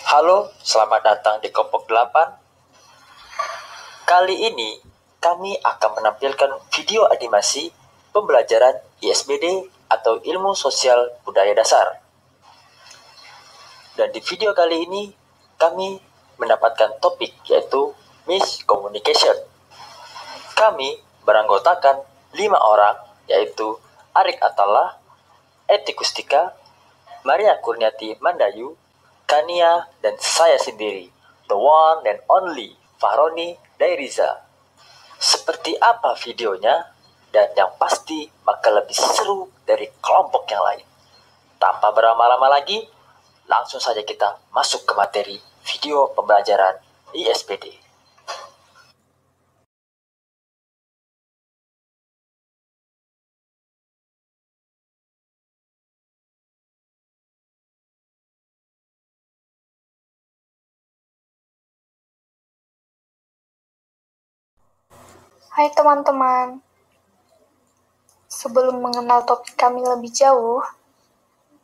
Halo, selamat datang di Kelompok 8. Kali ini kami akan menampilkan video animasi pembelajaran ISBD atau Ilmu Sosial Budaya Dasar. Dan di video kali ini kami mendapatkan topik yaitu miscommunication. Kami beranggotakan 5 orang yaitu Arik Atala, Eti Kustika, Maria Kurniati Mandayu, Kania, dan saya sendiri, the one and only Fahroni Dairiza. Seperti apa videonya? Dan yang pasti bakal lebih seru dari kelompok yang lain. Tanpa berlama-lama lagi, langsung saja kita masuk ke materi video pembelajaran ISBD. Hai teman-teman, sebelum mengenal topik kami lebih jauh,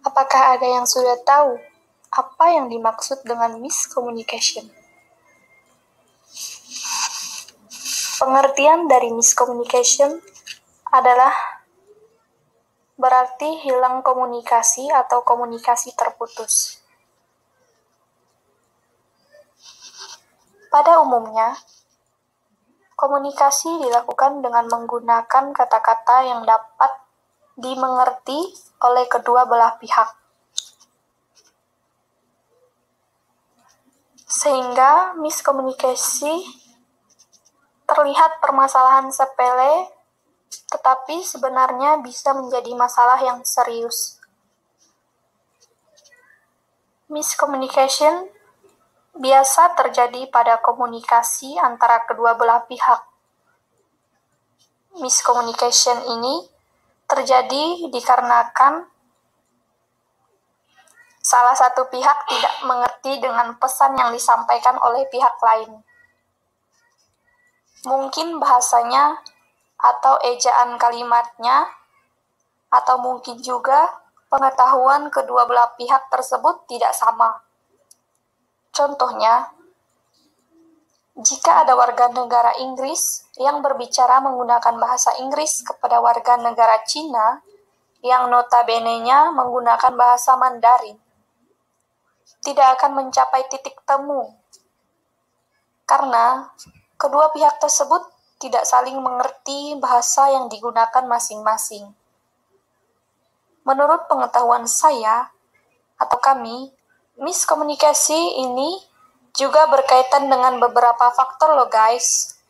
apakah ada yang sudah tahu apa yang dimaksud dengan miscommunication? Pengertian dari miscommunication adalah berarti hilang komunikasi atau komunikasi terputus. Pada umumnya, komunikasi dilakukan dengan menggunakan kata-kata yang dapat dimengerti oleh kedua belah pihak. Sehingga miskomunikasi terlihat permasalahan sepele, tetapi sebenarnya bisa menjadi masalah yang serius. Miscommunication biasa terjadi pada komunikasi antara kedua belah pihak. Miscommunication ini terjadi dikarenakan salah satu pihak tidak mengerti dengan pesan yang disampaikan oleh pihak lain. Mungkin bahasanya atau ejaan kalimatnya, atau mungkin juga pengetahuan kedua belah pihak tersebut tidak sama. Contohnya, jika ada warga negara Inggris yang berbicara menggunakan bahasa Inggris kepada warga negara Cina yang notabene-nya menggunakan bahasa Mandarin, tidak akan mencapai titik temu karena kedua pihak tersebut tidak saling mengerti bahasa yang digunakan masing-masing. Menurut pengetahuan saya atau kami, miskomunikasi ini juga berkaitan dengan beberapa faktor loh guys.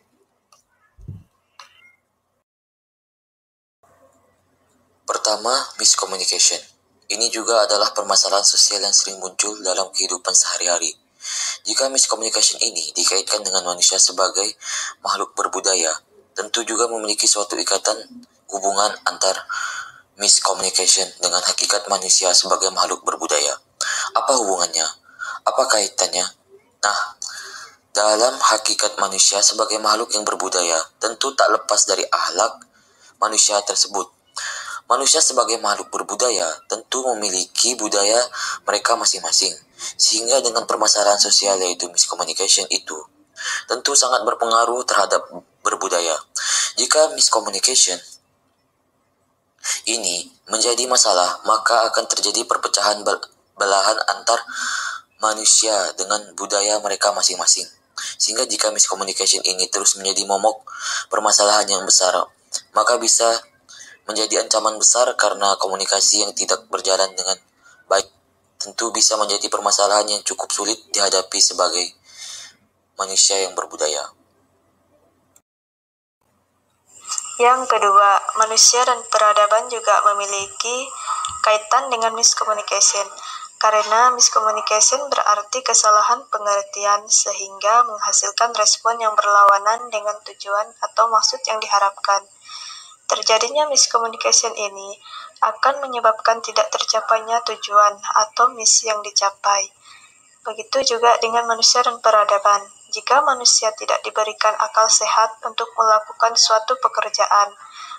Pertama, miscommunication. Ini juga adalah permasalahan sosial yang sering muncul dalam kehidupan sehari-hari. Jika miscommunication ini dikaitkan dengan manusia sebagai makhluk berbudaya, tentu juga memiliki suatu ikatan hubungan antar miscommunication dengan hakikat manusia sebagai makhluk berbudaya. Apa hubungannya? Apa kaitannya? Nah, dalam hakikat manusia sebagai makhluk yang berbudaya, tentu tak lepas dari akhlak manusia tersebut. Manusia sebagai makhluk berbudaya tentu memiliki budaya mereka masing-masing, sehingga dengan permasalahan sosial yaitu miscommunication itu tentu sangat berpengaruh terhadap berbudaya. Jika miscommunication ini menjadi masalah, maka akan terjadi perpecahan belahan antar manusia dengan budaya mereka masing-masing. Sehingga jika miscommunication ini terus menjadi momok permasalahan yang besar, maka bisa menjadi ancaman besar karena komunikasi yang tidak berjalan dengan baik. Tentu bisa menjadi permasalahan yang cukup sulit dihadapi sebagai manusia yang berbudaya. Yang kedua, manusia dan peradaban juga memiliki kaitan dengan miscommunication. Karena miscommunication berarti kesalahan pengertian sehingga menghasilkan respon yang berlawanan dengan tujuan atau maksud yang diharapkan. Terjadinya miscommunication ini akan menyebabkan tidak tercapainya tujuan atau misi yang dicapai. Begitu juga dengan manusia dan peradaban. Jika manusia tidak diberikan akal sehat untuk melakukan suatu pekerjaan,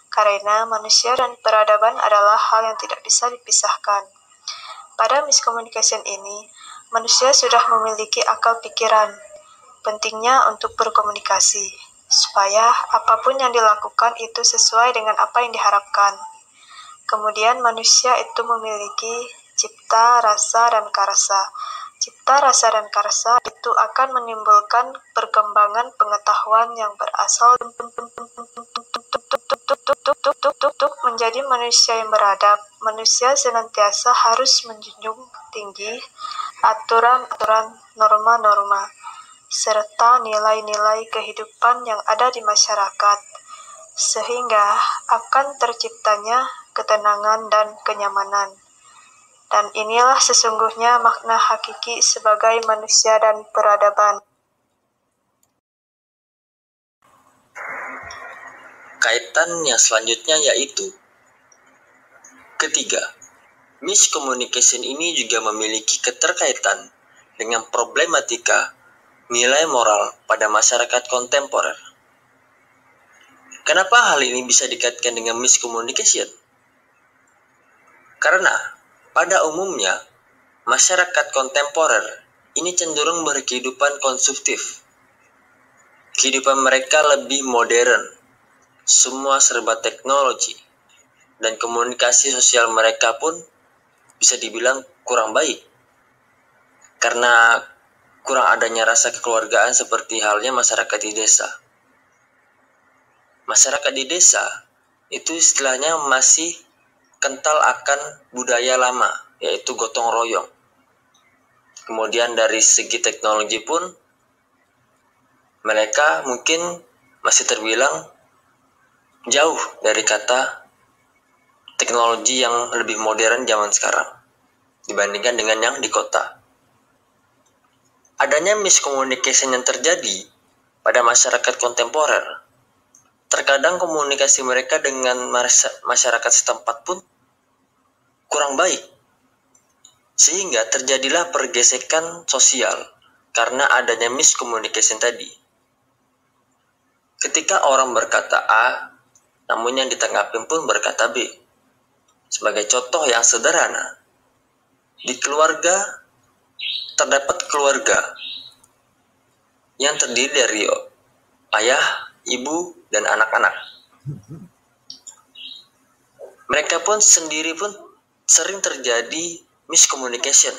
karena manusia dan peradaban adalah hal yang tidak bisa dipisahkan. Pada miscommunication ini, manusia sudah memiliki akal pikiran. Pentingnya untuk berkomunikasi, supaya apapun yang dilakukan itu sesuai dengan apa yang diharapkan. Kemudian manusia itu memiliki cipta, rasa, dan karsa. Cipta, rasa, dan karsa itu akan menimbulkan perkembangan pengetahuan yang berasal untuk menjadi manusia yang beradab. Manusia senantiasa harus menjunjung tinggi aturan-aturan, norma-norma, serta nilai-nilai kehidupan yang ada di masyarakat, sehingga akan terciptanya ketenangan dan kenyamanan. Dan inilah sesungguhnya makna hakiki sebagai manusia dan peradaban. Kaitan yang selanjutnya yaitu ketiga, miscommunication ini juga memiliki keterkaitan dengan problematika nilai moral pada masyarakat kontemporer. Kenapa hal ini bisa dikaitkan dengan miscommunication? Karena pada umumnya, masyarakat kontemporer ini cenderung berkehidupan konsumtif. Kehidupan mereka lebih modern, semua serba teknologi, dan komunikasi sosial mereka pun bisa dibilang kurang baik. Karena kurang adanya rasa kekeluargaan seperti halnya masyarakat di desa. Masyarakat di desa itu istilahnya masih kental akan budaya lama, yaitu gotong royong. Kemudian dari segi teknologi pun, mereka mungkin masih terbilang jauh dari kata teknologi yang lebih modern zaman sekarang, dibandingkan dengan yang di kota. Adanya miscommunication yang terjadi pada masyarakat kontemporer, terkadang komunikasi mereka dengan masyarakat setempat pun kurang baik, sehingga terjadilah pergesekan sosial karena adanya miscommunication tadi. Ketika orang berkata A, namun yang ditanggapi pun berkata B. Sebagai contoh yang sederhana, di keluarga terdapat keluarga yang terdiri dari ayah, ibu, dan anak-anak. Mereka pun sendiri pun sering terjadi miscommunication,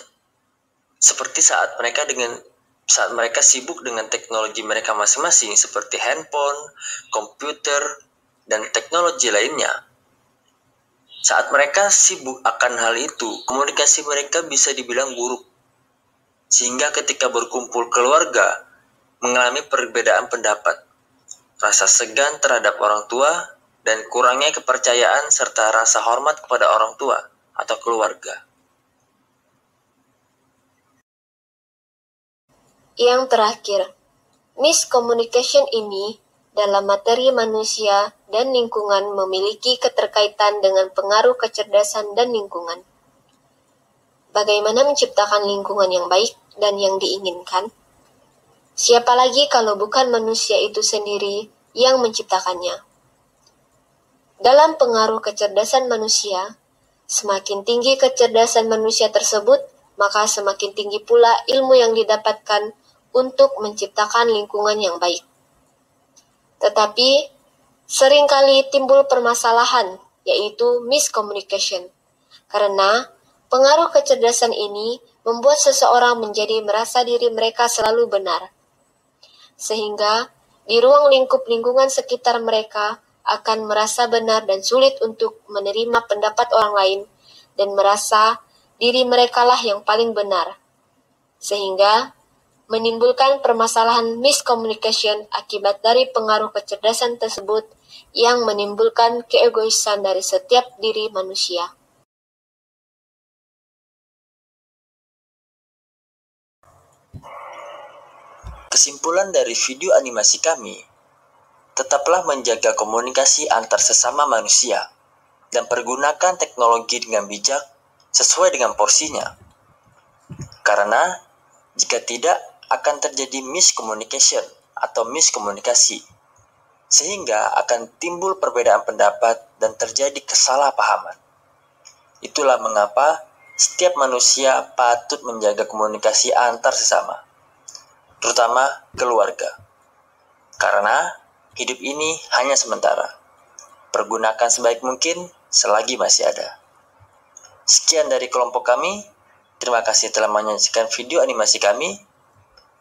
seperti saat mereka sibuk dengan teknologi mereka masing-masing seperti handphone, komputer, dan teknologi lainnya. Saat mereka sibuk akan hal itu, komunikasi mereka bisa dibilang buruk, sehingga ketika berkumpul keluarga mengalami perbedaan pendapat, rasa segan terhadap orang tua, dan kurangnya kepercayaan serta rasa hormat kepada orang tua atau keluarga. Yang terakhir, miscommunication ini dalam materi manusia dan lingkungan memiliki keterkaitan dengan pengaruh kecerdasan dan lingkungan. Bagaimana menciptakan lingkungan yang baik dan yang diinginkan? Siapa lagi kalau bukan manusia itu sendiri yang menciptakannya? Dalam pengaruh kecerdasan manusia, semakin tinggi kecerdasan manusia tersebut, maka semakin tinggi pula ilmu yang didapatkan untuk menciptakan lingkungan yang baik. Tetapi, seringkali timbul permasalahan, yaitu miscommunication. Karena pengaruh kecerdasan ini membuat seseorang menjadi merasa diri mereka selalu benar. Sehingga, di ruang lingkup lingkungan sekitar mereka akan merasa benar dan sulit untuk menerima pendapat orang lain dan merasa diri merekalah yang paling benar, sehingga menimbulkan permasalahan miscommunication akibat dari pengaruh kecerdasan tersebut yang menimbulkan keegoisan dari setiap diri manusia. Kesimpulan dari video animasi kami, tetaplah menjaga komunikasi antar sesama manusia dan pergunakan teknologi dengan bijak sesuai dengan porsinya. Karena jika tidak akan terjadi miscommunication atau miskomunikasi, sehingga akan timbul perbedaan pendapat dan terjadi kesalahpahaman. Itulah mengapa setiap manusia patut menjaga komunikasi antar sesama, terutama keluarga. Karena hidup ini hanya sementara. Pergunakan sebaik mungkin selagi masih ada. Sekian dari kelompok kami. Terima kasih telah menyaksikan video animasi kami.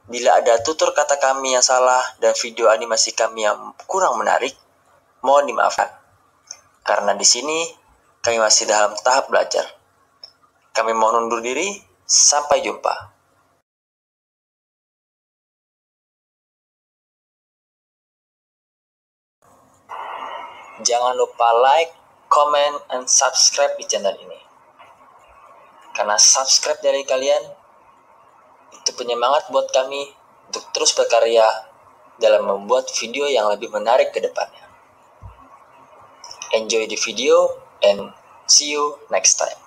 Bila ada tutur kata kami yang salah dan video animasi kami yang kurang menarik, mohon dimaafkan. Karena di sini kami masih dalam tahap belajar. Kami mohon undur diri. Sampai jumpa. Jangan lupa like, comment, and subscribe di channel ini. Karena subscribe dari kalian itu penyemangat buat kami untuk terus berkarya dalam membuat video yang lebih menarik ke depannya. Enjoy the video and see you next time.